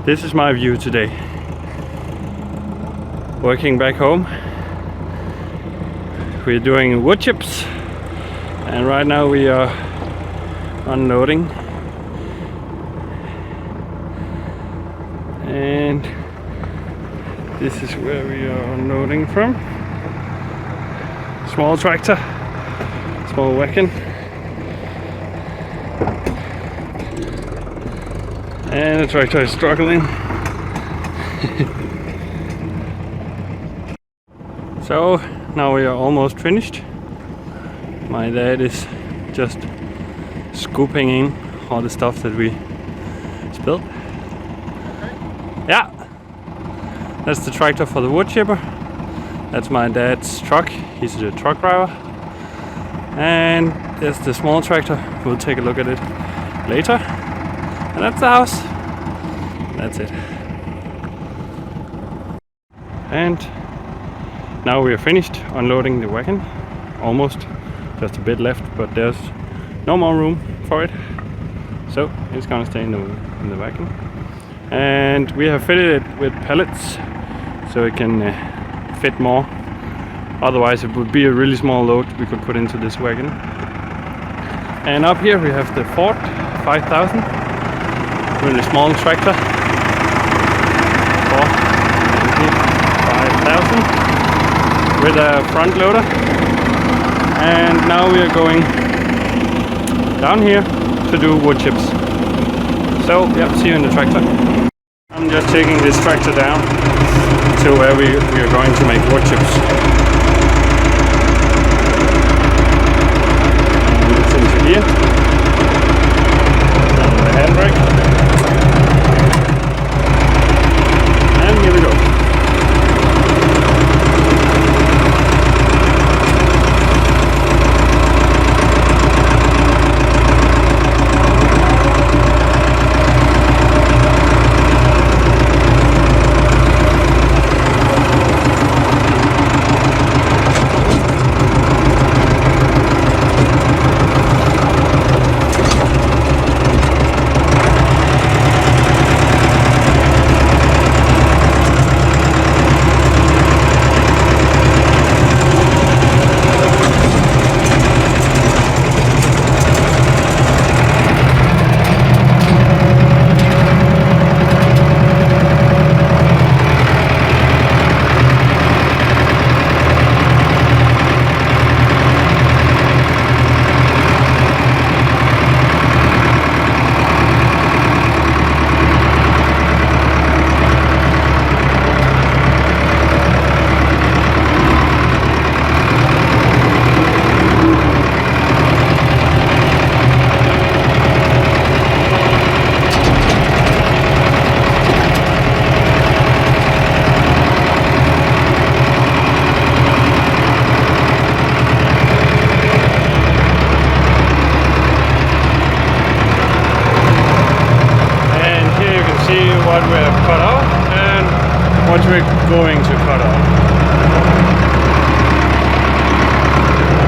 This is my view today. Working back home. We're doing wood chips, and right now we are unloading. And this is where we are unloading from. Small tractor, small wagon. And the tractor is struggling. So now we are almost finished. My dad is just scooping in all the stuff that we spilled. Yeah, that's the tractor for the wood chipper. That's my dad's truck. He's the truck driver. And there's the small tractor. We'll take a look at it later. And that's the house. That's it. And now we are finished unloading the wagon. Almost. Just a bit left, but there's no more room for it. So it's gonna stay in the wagon. And we have fitted it with pallets so it can fit more. Otherwise it would be a really small load we could put into this wagon. And up here we have the Ford 5000, really small tractor. Ford 5000 with a front loader. And now we are going down here to do wood chips. So yeah, see you in the tractor. I'm just taking this tractor down to where we are going to make wood chips. And it's into here. And the handbrake. And here we go. What we have cut out and what we're going to cut out.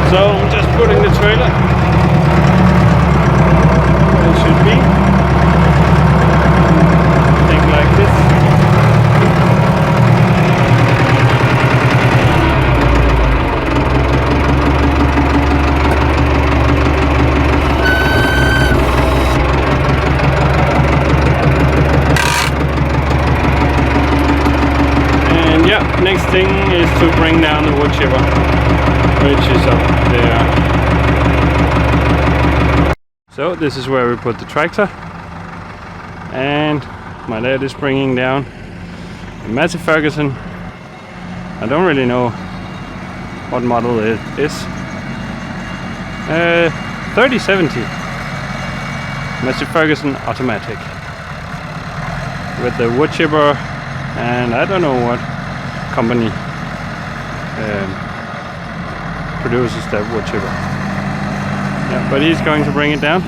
So I'm just putting the trailer where it should be. Think like this. Next thing is to bring down the wood chipper, which is up there. So this is where we put the tractor, and my dad is bringing down the Massey Ferguson. I don't really know what model it is. 3070 Massey Ferguson automatic with the wood chipper, and I don't know what company produces that wood chipper. Yeah, but he's going to bring it down,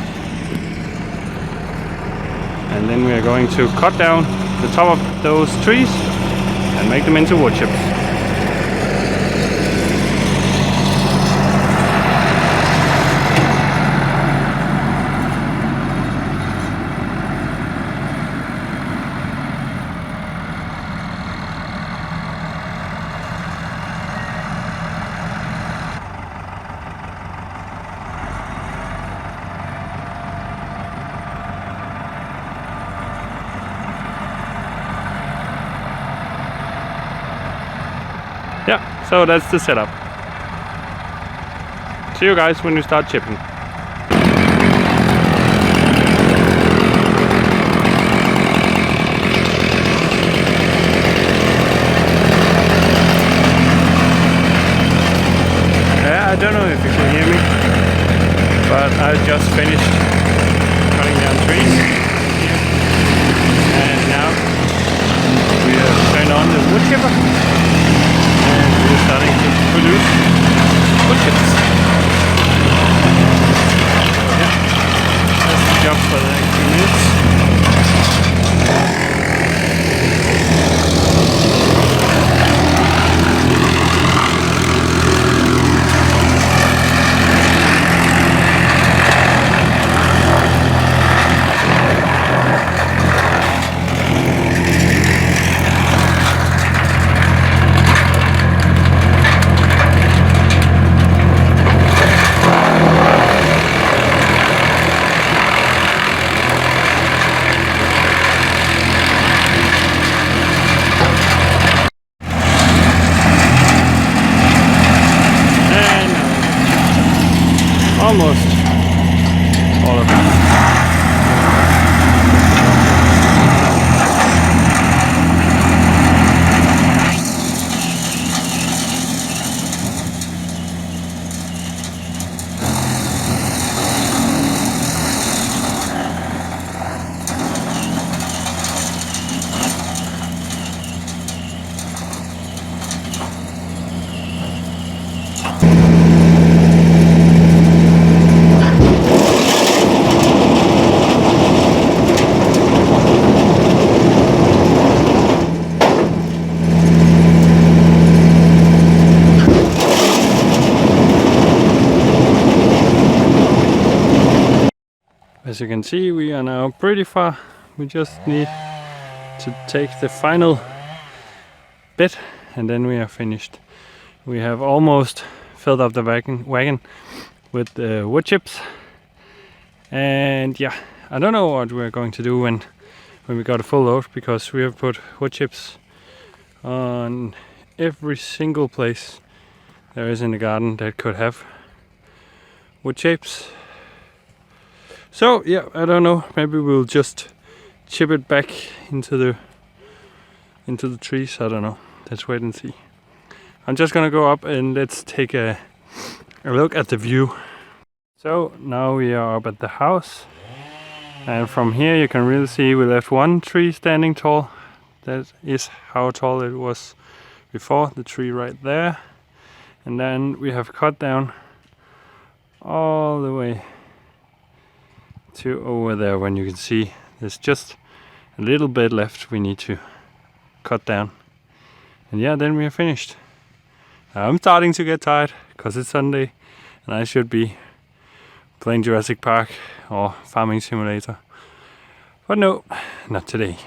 and then we are going to cut down the top of those trees and make them into wood chips. So that's the setup. See you guys when we start chipping. I don't know if you can hear me, but I just finished cutting down trees here, and now we have turned on the wood chipper and we're starting to produce wood chips. Yeah, that's the job for the next few minutes. Almost all of it. As you can see, we are now pretty far. We just need to take the final bit and then we are finished. We have almost filled up the wagon with the wood chips, and yeah, I don't know what we're going to do when we got a full load, because we have put wood chips on every single place there is in the garden that could have wood chips. So yeah, I don't know, maybe we'll just chip it back into the trees. I don't know, let's wait and see. I'm just gonna go up and let's take a look at the view. So now we are up at the house, and from here you can really see we left one tree standing tall. That is how tall it was before, the tree right there. And then we have cut down all the way to over there, when you can see there's just a little bit left we need to cut down. And yeah, then we are finished. I'm starting to get tired because it's Sunday and I should be playing Jurassic Park or Farming Simulator. But no, not today.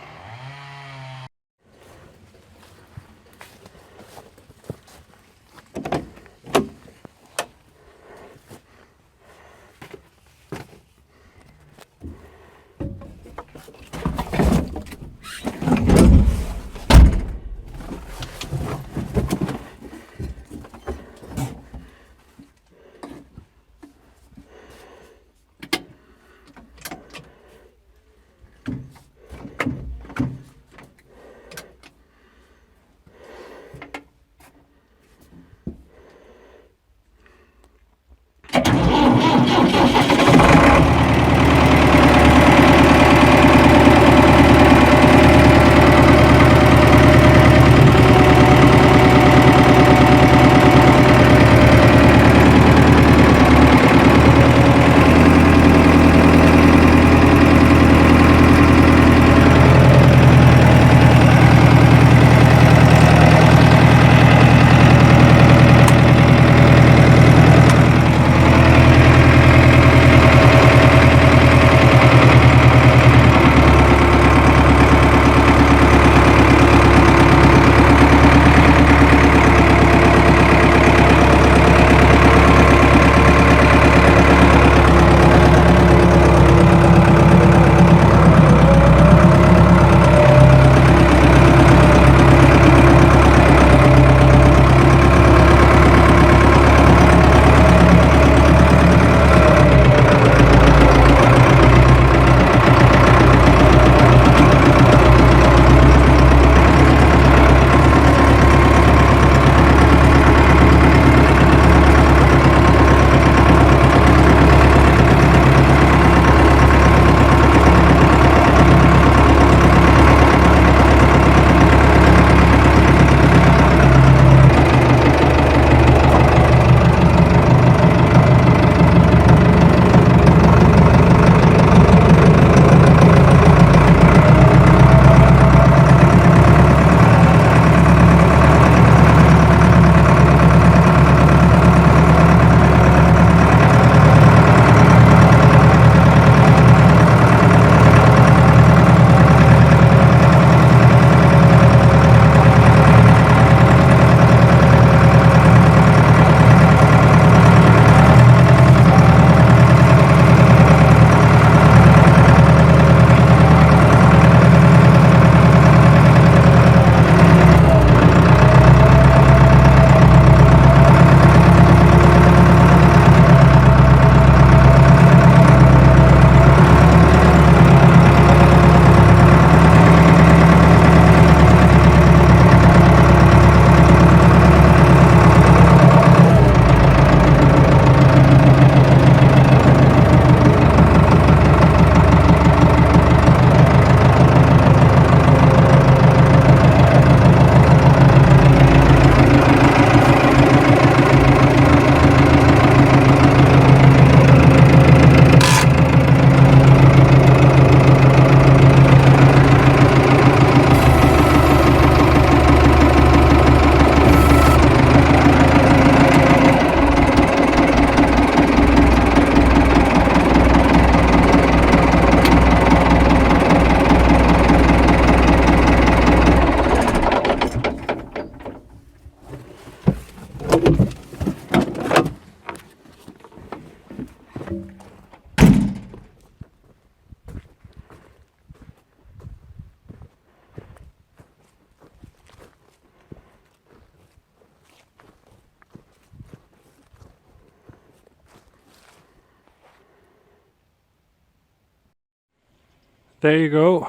There you go.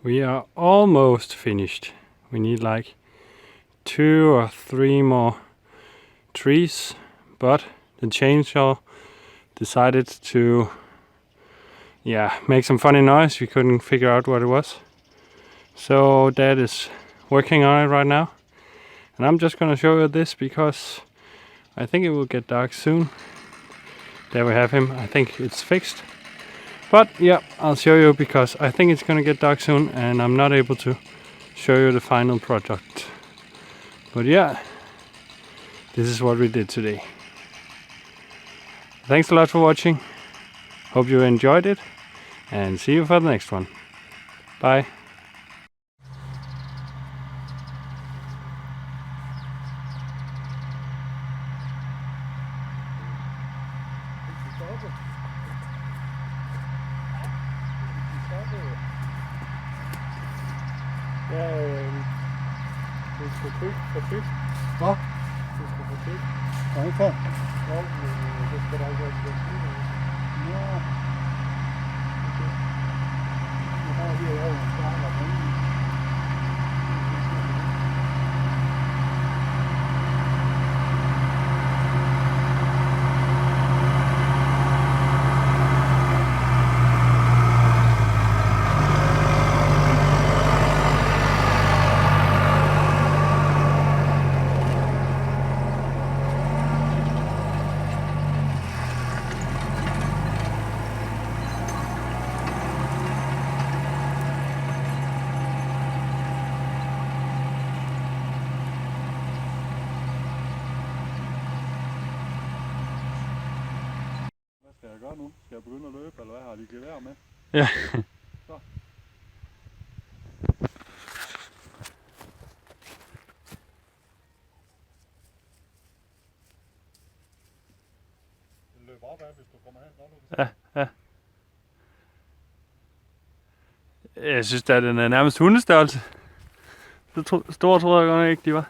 We are almost finished. We need like 2 or 3 more trees, but the chainsaw decided to make some funny noise. We couldn't figure out what it was. So Dad is working on it right now. And I'm just gonna show you this because I think it will get dark soon. There we have him. I think it's fixed. But yeah, I'll show you because I think it's gonna get dark soon and I'm not able to show you the final product. But yeah, this is what we did today. Thanks a lot for watching. Hope you enjoyed it and see you for the next one. Bye. Det skal for tyk. Hvad? Det skal for tyk. Okay. Ja, det skal der ikke være det. Ja. Okay. Nu har jeg lige lavet en start og den. Hvad skal jeg gøre nu? Skal jeg begynde at løbe, eller hvad har de gevær med? Ja. Så. Den løber op af, hvis du kommer hen. Ja. Jeg synes da, den er nærmest hundestørrelse. Så stor tror jeg godt ikke, de var.